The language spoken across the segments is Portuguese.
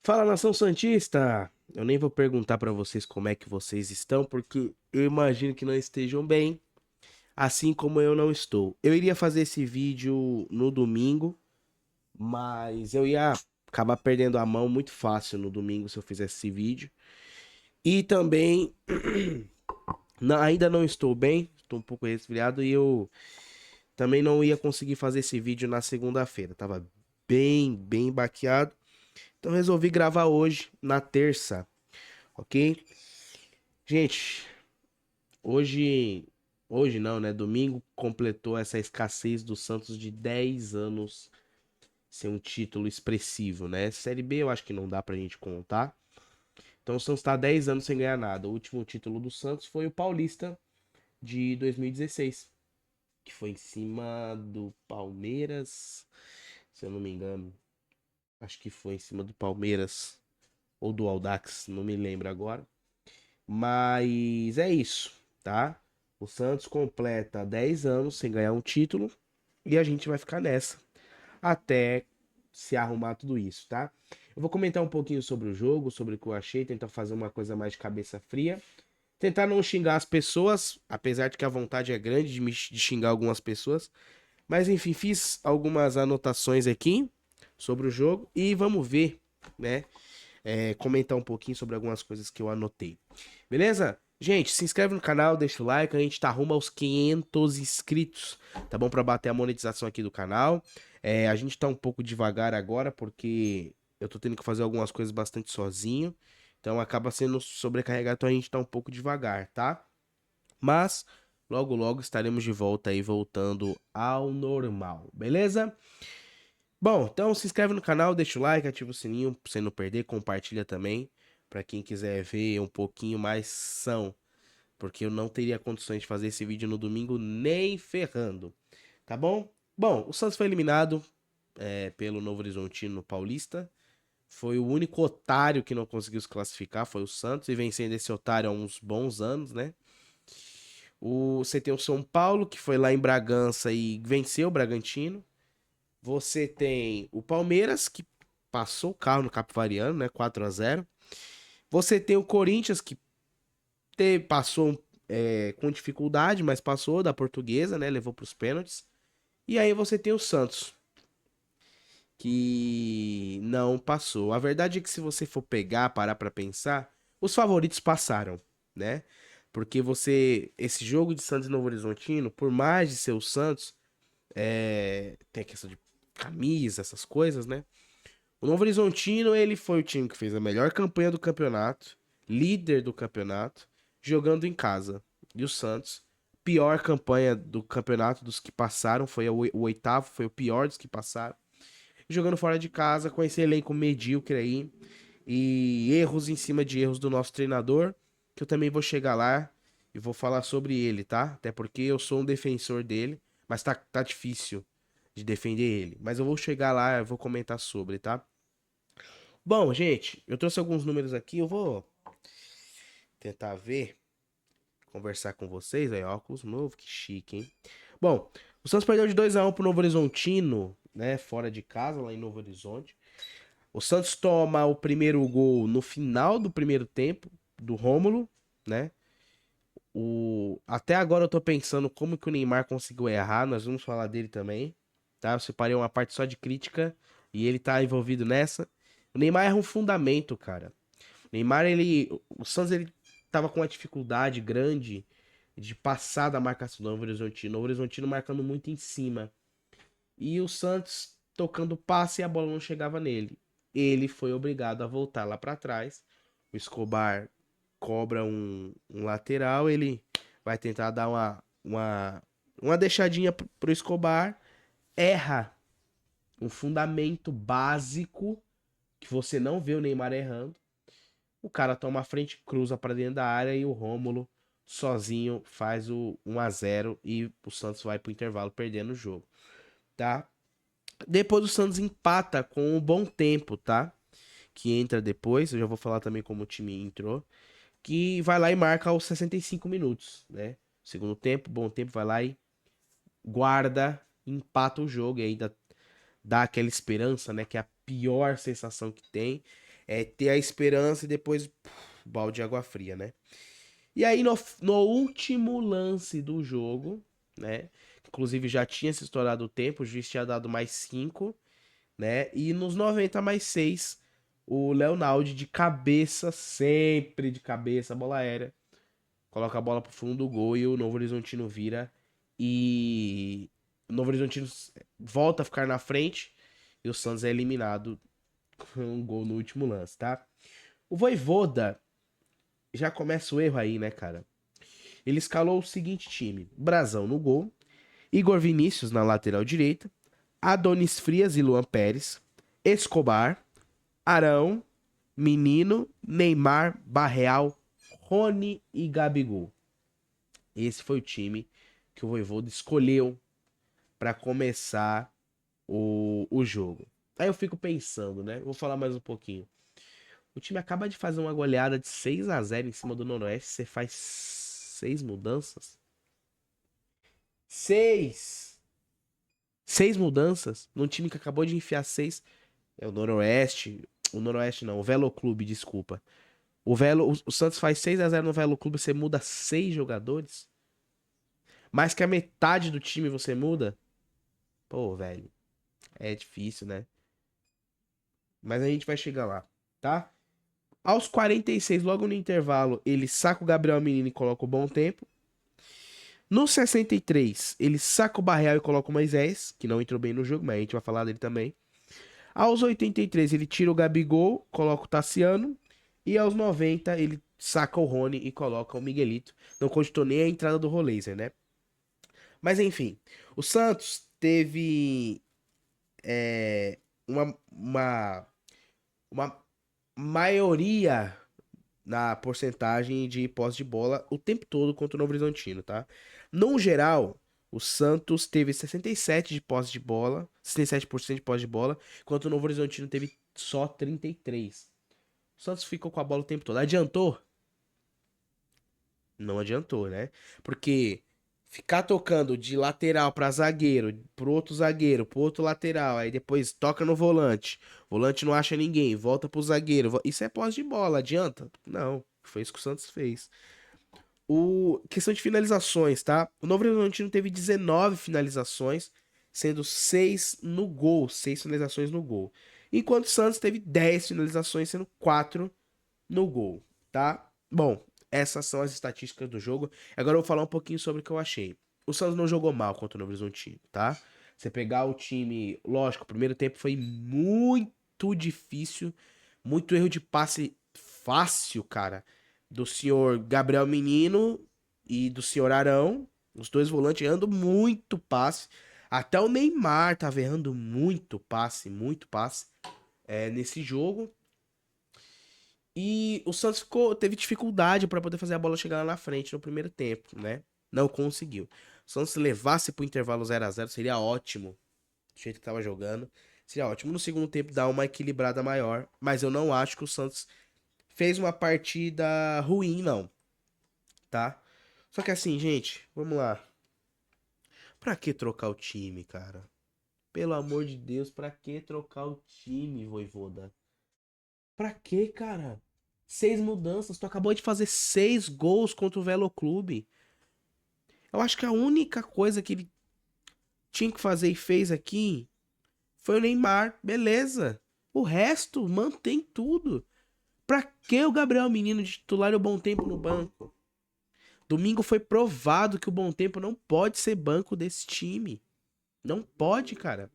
Fala, nação santista! Eu nem vou perguntar pra vocês como é que vocês estão, porque eu imagino que não estejam bem, assim como eu não estou. Eu iria fazer esse vídeo no domingo, mas eu ia acabar perdendo a mão muito fácil no domingo se eu fizesse esse vídeo. E também ainda não estou bem, estou um pouco resfriado e eu também não ia conseguir fazer esse vídeo na segunda-feira. Tava bem baqueado. Então resolvi gravar hoje, na terça, ok? Gente, hoje, hoje não, né? Domingo completou essa escassez do Santos de 10 anos sem um título expressivo, né? Série B eu acho que não dá pra gente contar. Então o Santos tá 10 anos sem ganhar nada. O último título do Santos foi o Paulista de 2016, que foi em cima do Palmeiras, se eu não me engano. Acho que foi em cima do Palmeiras ou do Audax, não me lembro agora. Mas é isso, tá? O Santos completa 10 anos sem ganhar um título e a gente vai ficar nessa até se arrumar tudo isso, tá? Eu vou comentar um pouquinho sobre o jogo, sobre o que eu achei, tentar fazer uma coisa mais de cabeça fria. Tentar não xingar as pessoas, apesar de que a vontade é grande de xingar algumas pessoas. Mas enfim, fiz algumas anotações aqui sobre o jogo e vamos ver, né? Comentar um pouquinho sobre algumas coisas que eu anotei. Beleza? Gente, se inscreve no canal, deixa o like, a gente tá rumo aos 500 inscritos, tá bom? Pra bater a monetização aqui do canal. A gente tá um pouco devagar agora, porque eu tô tendo que fazer algumas coisas bastante sozinho, então acaba sendo sobrecarregado, então a gente tá um pouco devagar, tá? Mas logo estaremos de volta aí, voltando ao normal, beleza? Bom, então se inscreve no canal, deixa o like, ativa o sininho pra você não perder, compartilha também, pra quem quiser ver um pouquinho mais são, porque eu não teria condições de fazer esse vídeo no domingo nem ferrando, tá bom? Bom, o Santos foi eliminado pelo Novo Horizontino no Paulista, foi o único otário que não conseguiu se classificar, foi o Santos, e vencendo esse otário há uns bons anos, né? Você tem o São Paulo, que foi lá em Bragança e venceu o Bragantino. Você tem o Palmeiras, que passou o carro no Capivariano, né? 4-0. Você tem o Corinthians, que passou com dificuldade, mas passou da Portuguesa, né? Levou para os pênaltis. E aí você tem o Santos, que não passou. A verdade é que se você for pegar, parar para pensar, os favoritos passaram, né? Porque esse jogo de Santos e Novo Horizontino, por mais de ser o Santos, tem a questão de camisa, essas coisas, né? O Novo Horizontino, ele foi o time que fez a melhor campanha do campeonato, líder do campeonato, jogando em casa. E o Santos, pior campanha do campeonato dos que passaram, foi o oitavo, foi o pior dos que passaram. Jogando fora de casa, com esse elenco medíocre aí, e erros em cima de erros do nosso treinador, que eu também vou chegar lá e vou falar sobre ele, tá? Até porque eu sou um defensor dele, mas tá difícil de defender ele. Mas eu vou chegar lá, eu vou comentar sobre, tá? Bom, gente, eu trouxe alguns números aqui, eu vou tentar ver, conversar com vocês. Aí, óculos novo, que chique, hein? Bom, o Santos perdeu de 2-1 pro Novo Horizontino, né? Fora de casa, lá em Novo Horizonte. O Santos toma o primeiro gol no final do primeiro tempo, do Rômulo, né? Até agora eu tô pensando como que o Neymar conseguiu errar, nós vamos falar dele também, tá? Eu separei uma parte só de crítica e ele tá envolvido nessa. O Neymar erra um fundamento, cara. Neymar, o Santos, ele tava com uma dificuldade grande de passar da marcação do Novo Horizontino. O Novo Horizontino marcando muito em cima. E o Santos tocando passe e a bola não chegava nele. Ele foi obrigado a voltar lá para trás. O Escobar cobra um lateral, ele vai tentar dar uma deixadinha pro Escobar, erra um fundamento básico que você não vê o Neymar errando. O cara toma a frente, cruza para dentro da área e o Rômulo sozinho faz o 1-0 e o Santos vai pro intervalo perdendo o jogo, tá? Depois o Santos empata com um bom tempo, tá? Que entra depois, eu já vou falar também como o time entrou, que vai lá e marca aos 65 minutos, né? Segundo tempo, bom tempo, vai lá e guarda, empata o jogo e ainda dá aquela esperança, né? Que é a pior sensação que tem. é ter a esperança e depois balde de água fria, né? E aí no último lance do jogo, né? Inclusive já tinha se estourado o tempo, o juiz tinha dado mais 5, né? E nos 90 mais 6, o Leonardo de cabeça, sempre de cabeça, bola aérea, coloca a bola pro fundo do gol e o Novo Horizontino vira e o Novo Horizontino volta a ficar na frente e o Santos é eliminado com um gol no último lance, tá? O Vojvoda já começa o erro aí, né, cara? Ele escalou o seguinte time: Brazão no gol, Igor Vinícius na lateral direita, Adonis Frias e Luan Pérez, Escobar, Arão, Menino, Neymar, Barreal, Rony e Gabigol. Esse foi o time que o Vojvoda escolheu para começar o jogo. Aí eu fico pensando, né? Vou falar mais um pouquinho. O time acaba de fazer uma goleada de 6-0 em cima do Noroeste. Você faz 6 mudanças? 6! 6 mudanças num time que acabou de enfiar 6. É o Noroeste. O Noroeste não, o Velo Clube, desculpa. O Santos faz 6-0 no Velo Clube, você muda 6 jogadores? Mais que a metade do time você muda? Pô, velho, é difícil, né? Mas a gente vai chegar lá, tá? Aos 46, logo no intervalo, ele saca o Gabriel Menino e coloca o Bom Tempo. No 63, ele saca o Barreal e coloca o Moisés, que não entrou bem no jogo, mas a gente vai falar dele também. Aos 83, ele tira o Gabigol, coloca o Tassiano. E aos 90, ele saca o Rony e coloca o Miguelito. Não cogitou nem a entrada do Roleiser, né? Mas enfim, o Santos teve uma maioria na porcentagem de posse de bola o tempo todo contra o Novo Horizontino, tá? No geral, o Santos teve 67 de posse de bola, 67% de posse de bola, enquanto o Novo Horizontino teve só 33. O Santos ficou com a bola o tempo todo. Adiantou? Não adiantou, né? Porque ficar tocando de lateral pra zagueiro, pro outro zagueiro, pro outro lateral, aí depois toca no volante. O volante não acha ninguém, volta pro zagueiro. Isso é posse de bola, adianta? Não, foi isso que o Santos fez. Questão de finalizações, tá? O Novo Horizontino teve 19 finalizações, sendo 6 no gol, 6 finalizações no gol. Enquanto o Santos teve 10 finalizações, sendo 4 no gol, tá? Bom, essas são as estatísticas do jogo. Agora eu vou falar um pouquinho sobre o que eu achei. O Santos não jogou mal contra o Novo Horizontino, tá? Você pegar o time, lógico, o primeiro tempo foi muito difícil, muito erro de passe fácil, cara, do senhor Gabriel Menino e do senhor Arão. Os dois volantes errando muito passe. Até o Neymar tava errando muito passe nesse jogo. E o Santos teve dificuldade para poder fazer a bola chegar lá na frente no primeiro tempo, né? Não conseguiu. Se o Santos levasse pro intervalo 0-0 seria ótimo. Do jeito que tava jogando, seria ótimo. No segundo tempo dá uma equilibrada maior, mas eu não acho que o Santos fez uma partida ruim, não, tá? Só que assim, gente, vamos lá. Pra que trocar o time, cara? Pelo amor de Deus, pra que trocar o time, Vojvoda? Pra que, cara? 6 mudanças. Tu acabou de fazer 6 gols contra o Velo Clube. Eu acho que a única coisa que ele tinha que fazer e fez aqui foi o Neymar. Beleza. O resto, mantém tudo. Pra que o Gabriel Menino de titular e o Bom Tempo no banco? Domingo foi provado que o Bom Tempo não pode ser banco desse time. Não pode, cara.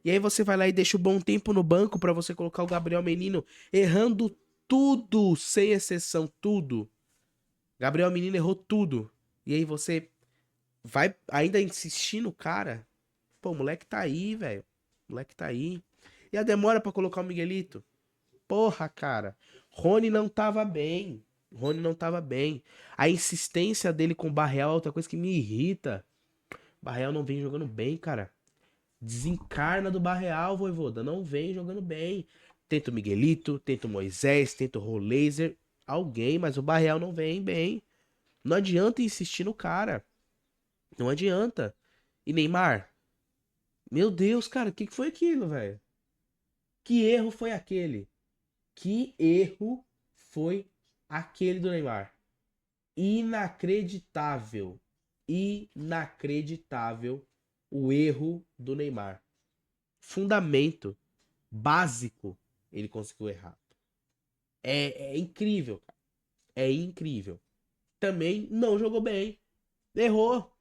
E aí você vai lá e deixa o Bom Tempo no banco pra você colocar o Gabriel Menino errando tudo, sem exceção, tudo. Gabriel Menino errou tudo. E aí você vai ainda insistir no cara? Pô, o moleque tá aí, velho. O moleque tá aí. E a demora pra colocar o Miguelito? Porra, cara. Rony não tava bem. Rony não tava bem. A insistência dele com o Barreal é outra coisa que me irrita. Barreal não vem jogando bem, cara. Desencarna do Barreal, Vojvoda. Não vem jogando bem. Tenta o Miguelito, tenta o Moisés, tenta o Roleiser. Alguém, mas o Barreal não vem bem. Não adianta insistir no cara. Não adianta. E Neymar? Meu Deus, cara, o que foi aquilo, velho? Que erro foi aquele? Que erro foi aquele do Neymar? Inacreditável. Inacreditável o erro do Neymar. Fundamento básico ele conseguiu errar. É incrível, cara. É incrível. Também não jogou bem. Errou.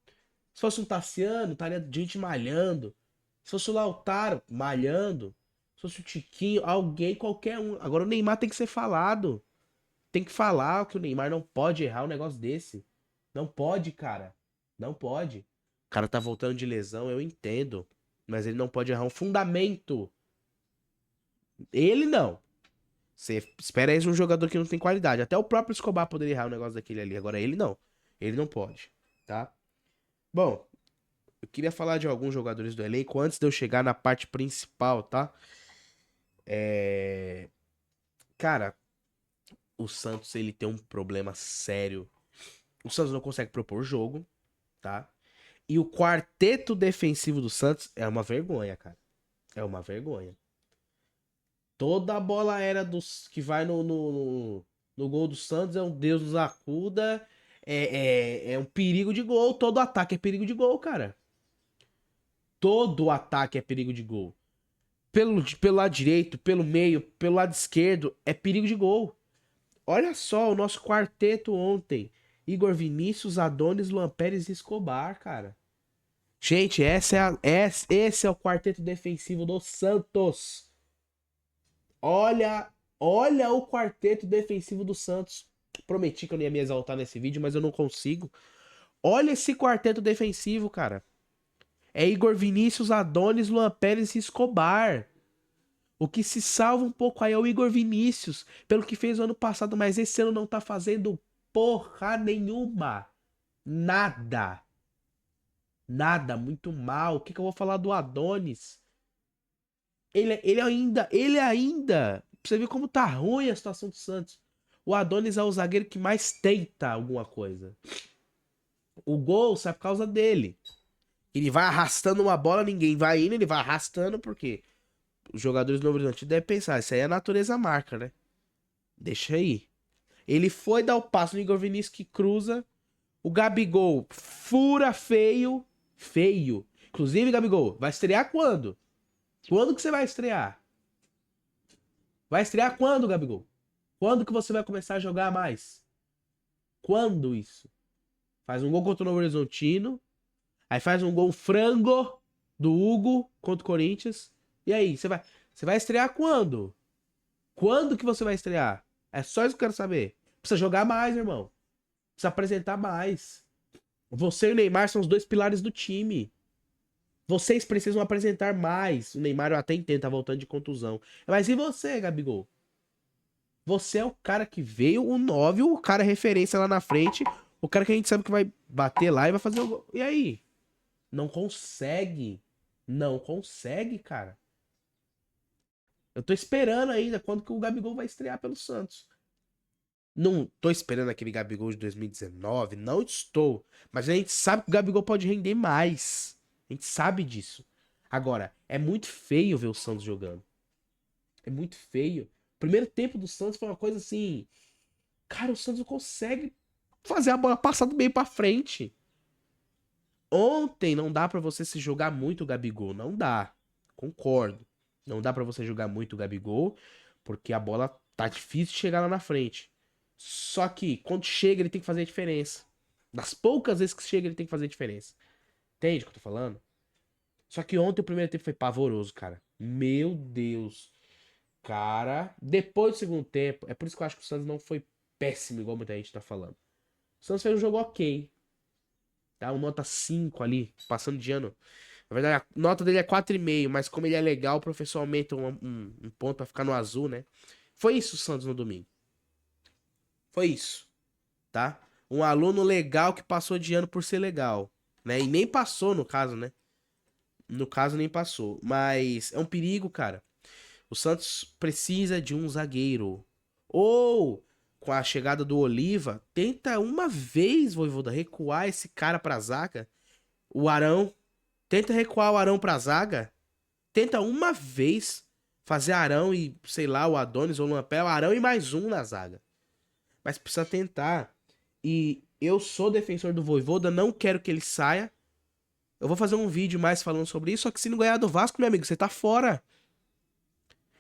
Se fosse um Tassiano, estaria gente malhando. Se fosse o Lautaro, malhando. Se fosse o Tiquinho, alguém, qualquer um. Agora o Neymar tem que ser falado. Tem que falar que o Neymar não pode errar um negócio desse. Não pode, cara. Não pode. O cara tá voltando de lesão, eu entendo. Mas ele não pode errar um fundamento. Ele não. Você espera isso de um jogador que não tem qualidade. Até o próprio Escobar poderia errar um negócio daquele ali. Agora ele não. Ele não pode, tá? Bom, eu queria falar de alguns jogadores do elenco antes de eu chegar na parte principal, tá? Cara, o Santos ele tem um problema sério. O Santos não consegue propor jogo, tá? E o quarteto defensivo do Santos é uma vergonha, cara. É uma vergonha. Toda a bola aérea dos, que vai no gol do Santos é um Deus nos acuda. É um perigo de gol. Todo ataque é perigo de gol, cara. Todo ataque é perigo de gol. Pelo lado direito, pelo meio, pelo lado esquerdo, é perigo de gol. Olha só o nosso quarteto ontem. Igor Vinícius, Adonis, Luan Pérez e Escobar, cara. Gente, esse é o quarteto defensivo do Santos. Olha o quarteto defensivo do Santos. Prometi que eu não ia me exaltar nesse vídeo, mas eu não consigo. Olha esse quarteto defensivo, cara. É Igor Vinícius, Adonis, Luan Pérez e Escobar. O que se salva um pouco aí é o Igor Vinícius, pelo que fez o ano passado, mas esse ano não tá fazendo porra nenhuma. Nada. Nada, muito mal. O que eu vou falar do Adonis? Ele ainda. Pra você ver como tá ruim a situação do Santos. O Adonis é o zagueiro que mais tenta alguma coisa. O gol sai por causa dele. Ele vai arrastando uma bola, ninguém vai indo, ele vai arrastando, porque os jogadores do Novo Horizontino devem pensar, isso aí é a natureza marca, né? Deixa aí. Ele foi dar o passo no Igor Vinícius que cruza. O Gabigol fura feio. Feio. Inclusive, Gabigol, vai estrear quando? Quando que você vai estrear? Vai estrear quando, Gabigol? Quando que você vai começar a jogar mais? Quando isso? Faz um gol contra o Novo Horizontino. Aí faz um gol frango do Hugo contra o Corinthians. E aí, você vai estrear quando? Quando que você vai estrear? É só isso que eu quero saber. Precisa jogar mais, irmão. Precisa apresentar mais. Você e o Neymar são os dois pilares do time. Vocês precisam apresentar mais. O Neymar eu até entendo, tá voltando de contusão. Mas e você, Gabigol? Você é o cara que veio, o 9, o cara referência lá na frente. O cara que a gente sabe que vai bater lá e vai fazer o gol. E aí? Não consegue. Não consegue, cara. Eu tô esperando ainda quando que o Gabigol vai estrear pelo Santos. Não tô esperando aquele Gabigol de 2019, não estou. Mas a gente sabe que o Gabigol pode render mais. A gente sabe disso. Agora, é muito feio ver o Santos jogando. É muito feio. O primeiro tempo do Santos foi uma coisa assim. Cara, o Santos não consegue fazer a bola passar do meio pra frente. Ontem não dá pra você se jogar muito o Gabigol. Não dá. Concordo. Não dá pra você jogar muito o Gabigol, porque a bola tá difícil de chegar lá na frente. Só que quando chega, ele tem que fazer a diferença. Das poucas vezes que chega, ele tem que fazer a diferença. Entende o que eu tô falando? Só que ontem o primeiro tempo foi pavoroso, cara. Meu Deus. Cara, depois do segundo tempo, é por isso que eu acho que o Santos não foi péssimo, igual muita gente tá falando. O Santos fez um jogo ok. Tá? Um nota 5 ali, passando de ano. Na verdade, a nota dele é 4,5, mas como ele é legal, o professor aumenta um ponto pra ficar no azul, né? Foi isso o Santos no domingo. Foi isso, tá? Um aluno legal que passou de ano por ser legal, né? E nem passou, no caso, né? No caso, nem passou. Mas é um perigo, cara. O Santos precisa de um zagueiro. Ou, com a chegada do Oliva, tenta uma vez, Vojvoda, recuar esse cara pra zaga. O Arão. Tenta recuar o Arão pra zaga. Tenta uma vez. Fazer Arão e, sei lá, o Adonis ou o Luan Pérez, o Arão e mais um na zaga. Mas precisa tentar. E eu sou defensor do Vojvoda, não quero que ele saia. Eu vou fazer um vídeo mais falando sobre isso, só que se não ganhar do Vasco, meu amigo, você tá fora.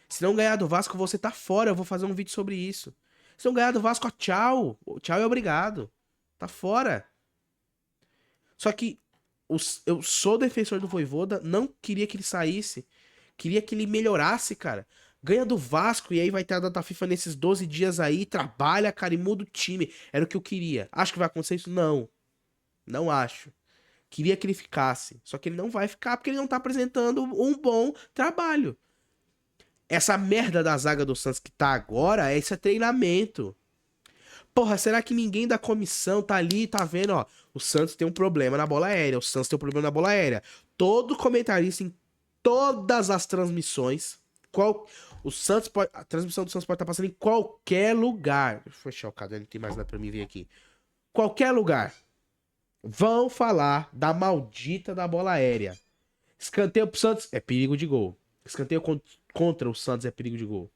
Se não ganhar do Vasco, você tá fora. Eu vou fazer um vídeo sobre isso. Se não ganhar do Vasco, ó, tchau. Tchau e obrigado. Tá fora. Só que eu sou defensor do Vojvoda, não queria que ele saísse. Queria que ele melhorasse, cara. Ganha do Vasco e aí vai ter a data FIFA nesses 12 dias aí. Trabalha, cara, e muda o time. Era o que eu queria. Acho que vai acontecer isso? Não. Não acho. Queria que ele ficasse. Só que ele não vai ficar porque ele não tá apresentando um bom trabalho. Essa merda da zaga do Santos que tá agora, esse é treinamento. Porra, será que ninguém da comissão tá ali e tá vendo, ó? O Santos tem um problema na bola aérea. O Santos tem um problema na bola aérea. Todo comentarista em todas as transmissões. O Santos pode. A transmissão do Santos pode estar passando em qualquer lugar. Deixa eu fechar o caderno, não tem mais nada pra mim ver aqui. Qualquer lugar. Vão falar da maldita da bola aérea. Escanteio pro Santos é perigo de gol. Escanteio contra o Santos é perigo de gol.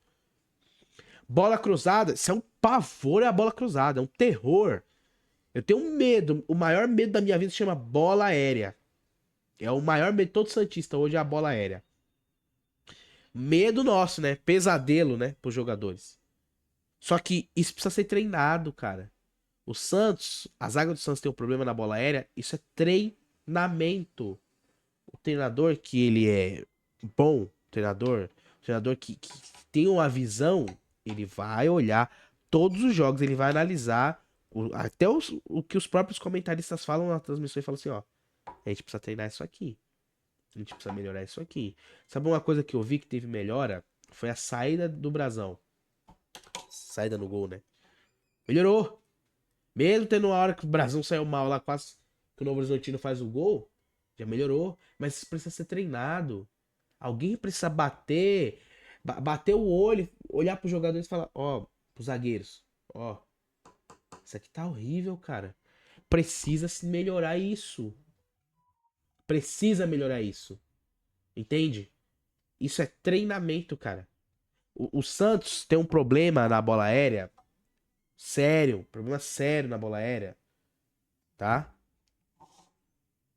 Bola cruzada, isso é um pavor, é a bola cruzada, é um terror. Eu tenho um medo, o maior medo da minha vida se chama bola aérea. É o maior medo de todo santista hoje é a bola aérea. Medo nosso, né? Pesadelo, né? Pros jogadores. Só que isso precisa ser treinado, cara. O Santos, a zaga do Santos tem um problema na bola aérea, isso é treinamento. O treinador que ele é bom, treinador que tem uma visão, ele vai olhar todos os jogos, ele vai analisar até o que os próprios comentaristas falam na transmissão e falam assim, ó, a gente precisa treinar isso aqui. A gente precisa melhorar isso aqui. Sabe uma coisa que eu vi que teve melhora? Foi a saída do Brasão. Saída no gol, né? Melhorou. Mesmo tendo uma hora que o Brasão saiu mal lá, quase que o Novo Horizontino faz o gol, já melhorou. Mas isso precisa ser treinado. Alguém precisa bater o olho, olhar pros jogadores e falar, ó, pros zagueiros, ó, isso aqui tá horrível, cara. Precisa se melhorar isso. Precisa melhorar isso. Entende? Isso é treinamento, cara. O Santos tem um problema na bola aérea. Sério. Problema sério na bola aérea. Tá?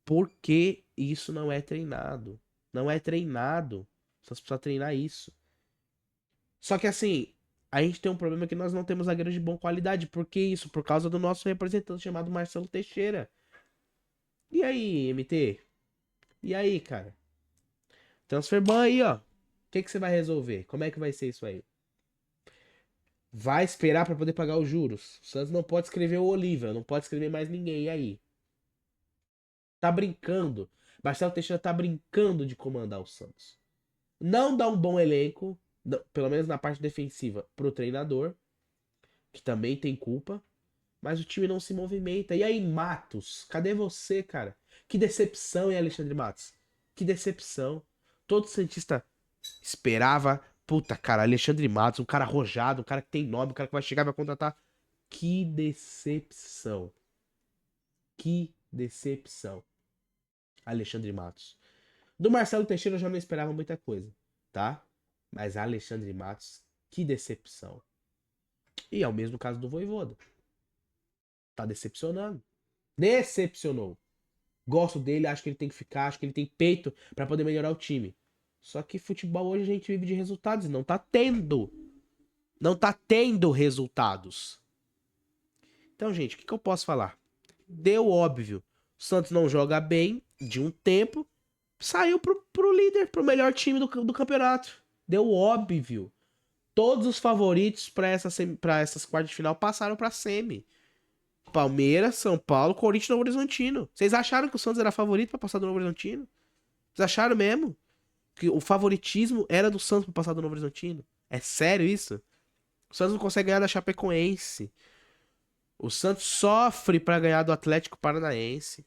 Porque isso não é treinado. Não é treinado. O Santos precisa treinar isso. Só que assim, a gente tem um problema que nós não temos zagueiros de boa qualidade. Por que isso? Por causa do nosso representante chamado Marcelo Teixeira. E aí, MT? E aí, cara? Transferban aí, ó. O que você vai resolver? Como é que vai ser isso aí? Vai esperar pra poder pagar os juros. O Santos não pode escrever o Oliva, não pode escrever mais ninguém. E aí? Tá brincando. Marcelo Teixeira tá brincando de comandar o Santos. Não dá um bom elenco, pelo menos na parte defensiva, pro treinador, que também tem culpa. Mas o time não se movimenta. E aí, Matos? Cadê você, cara? Que decepção, hein, Alexandre Matos? Que decepção. Todo Santista esperava. Puta, cara, Alexandre Matos, um cara arrojado, um cara que tem nome, um cara que vai chegar e vai contratar. Que decepção. Que decepção. Alexandre Matos. Do Marcelo Teixeira eu já não esperava muita coisa, tá? Mas Alexandre Matos, que decepção. E é o mesmo caso do Vojvoda. Tá decepcionando. Decepcionou. Gosto dele, acho que ele tem que ficar, acho que ele tem peito pra poder melhorar o time. Só que futebol hoje a gente vive de resultados e não tá tendo. Não tá tendo resultados. Então, gente, o que eu posso falar? Deu óbvio. O Santos não joga bem de um tempo. Saiu pro líder, pro melhor time do campeonato. Deu óbvio. Todos os favoritos pra essas quartas de final passaram pra semi. Palmeiras, São Paulo, Corinthians e Novo Horizontino. Vocês acharam que o Santos era favorito pra passar do Novo Horizontino? Vocês acharam mesmo? Que o favoritismo era do Santos pra passar do Novo Horizontino? É sério isso? O Santos não consegue ganhar da Chapecoense. O Santos sofre pra ganhar do Atlético Paranaense.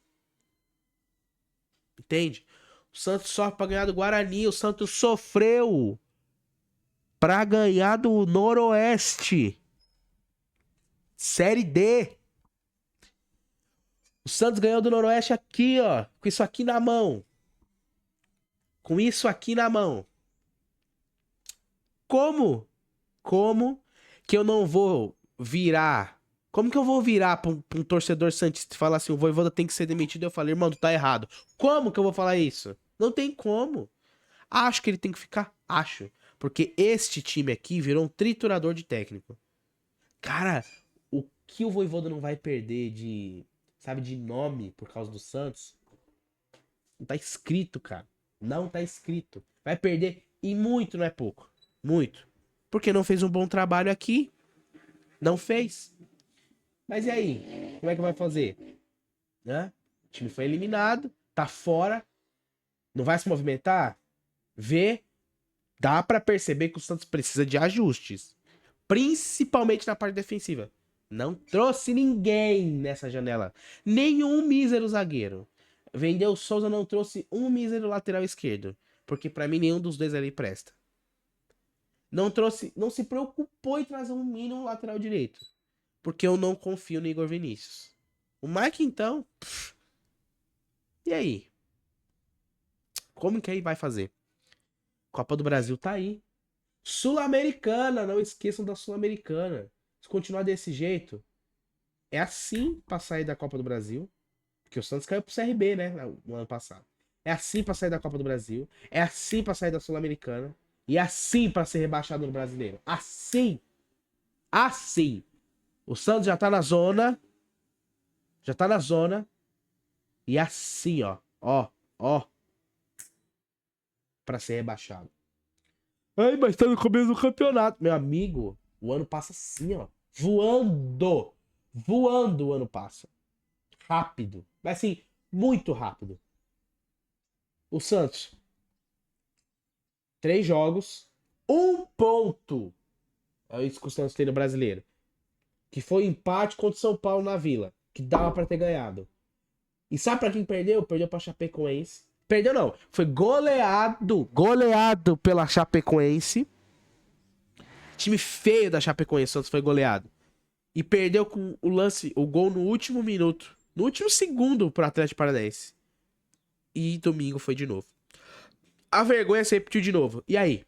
Entende? O Santos sofre pra ganhar do Guarani. O Santos sofreu pra ganhar do Noroeste. Série D. O Santos ganhou do Noroeste aqui, ó. Com isso aqui na mão. Com isso aqui na mão. Como? Como que eu não vou virar? Como que eu vou virar pra um torcedor santista e falar assim, o Vojvoda tem que ser demitido? Eu falei, irmão, tu tá errado. Como que eu vou falar isso? Não tem como. Acho que ele tem que ficar? Acho. Porque este time aqui virou um triturador de técnico. Cara, o que o Vojvoda não vai perder de, sabe, de nome por causa do Santos? Não tá escrito, cara. Não tá escrito. Vai perder e muito, não é pouco. Muito. Porque não fez um bom trabalho aqui. Não fez. Mas e aí? Como é que vai fazer? Né? O time foi eliminado, tá fora, não vai se movimentar? Vê, dá pra perceber que o Santos precisa de ajustes. Principalmente na parte defensiva. Não trouxe ninguém nessa janela. Nenhum mísero zagueiro. Vendeu o Souza, não trouxe um mísero lateral esquerdo. Porque pra mim nenhum dos dois ali presta. Não trouxe, não se preocupou em trazer um mínimo lateral direito. Porque eu não confio no Igor Vinícius. O Mike, então. E aí? Como que aí vai fazer? Copa do Brasil tá aí. Sul-Americana, não esqueçam da Sul-Americana. Se continuar desse jeito, é assim pra sair da Copa do Brasil. Porque o Santos caiu pro CRB, né? No ano passado. É assim pra sair da Copa do Brasil. É assim pra sair da Sul-Americana. E é assim pra ser rebaixado no Brasileiro. Assim. Assim. O Santos já tá na zona. Já tá na zona. E assim, ó. Ó. Ó. Pra ser rebaixado. Ai, mas tá no começo do campeonato. Meu amigo, o ano passa assim, ó. Voando. Voando o ano passa. Rápido. Mas assim, muito rápido. O Santos, 3 jogos, 1 ponto. É isso que o Santos tem no Brasileiro. Que foi empate contra o São Paulo na Vila. Que dava pra ter ganhado. E sabe pra quem perdeu? Perdeu pra Chapecoense. Perdeu não. Foi goleado. Goleado pela Chapecoense. Time feio da Chapecoense. O Santos foi goleado. E perdeu com o lance, o gol no último minuto. No último segundo pro Atlético Paranaense. E domingo foi de novo. A vergonha se repetiu de novo. E aí?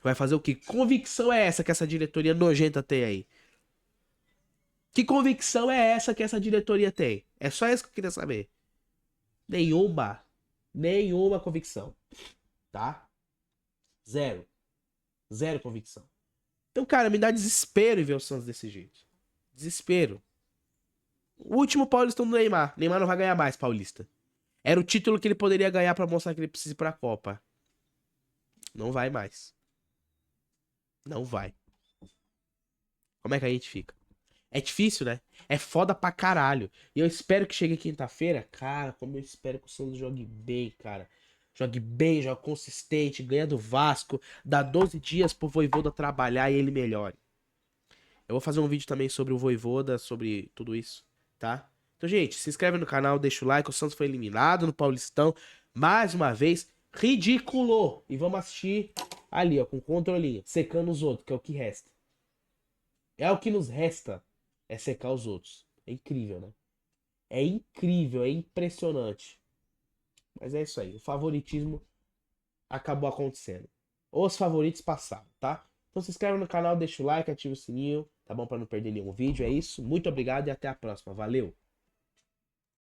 Vai fazer o quê? Que convicção é essa que essa diretoria nojenta tem aí? Que convicção é essa que essa diretoria tem? É só isso que eu queria saber. Nenhuma. Nenhuma convicção. Tá? Zero. Zero convicção. Então, cara, me dá desespero em ver o Santos desse jeito. Desespero. O último Paulistão do Neymar. Neymar não vai ganhar mais Paulista. Era o título que ele poderia ganhar pra mostrar que ele precisa ir pra Copa. Não vai mais. Não vai. Como é que a gente fica? É difícil, né? É foda pra caralho. E eu espero que chegue quinta-feira. Cara, como eu espero que o Santos jogue bem, cara. Jogue bem, jogue consistente, ganha do Vasco. Dá 12 dias pro Vojvoda trabalhar e ele melhore. Eu vou fazer um vídeo também sobre o Vojvoda, sobre tudo isso, tá? Então, gente, se inscreve no canal, deixa o like. O Santos foi eliminado no Paulistão. Mais uma vez, ridículo. E vamos assistir ali, ó, com controlinho. Secando os outros, que é o que resta. É o que nos resta. É secar os outros. É incrível, né? É incrível, é impressionante. Mas é isso aí. O favoritismo acabou acontecendo. Os favoritos passaram, tá? Então se inscreve no canal, deixa o like, ativa o sininho, tá bom? Pra não perder nenhum vídeo. É isso. Muito obrigado e até a próxima. Valeu!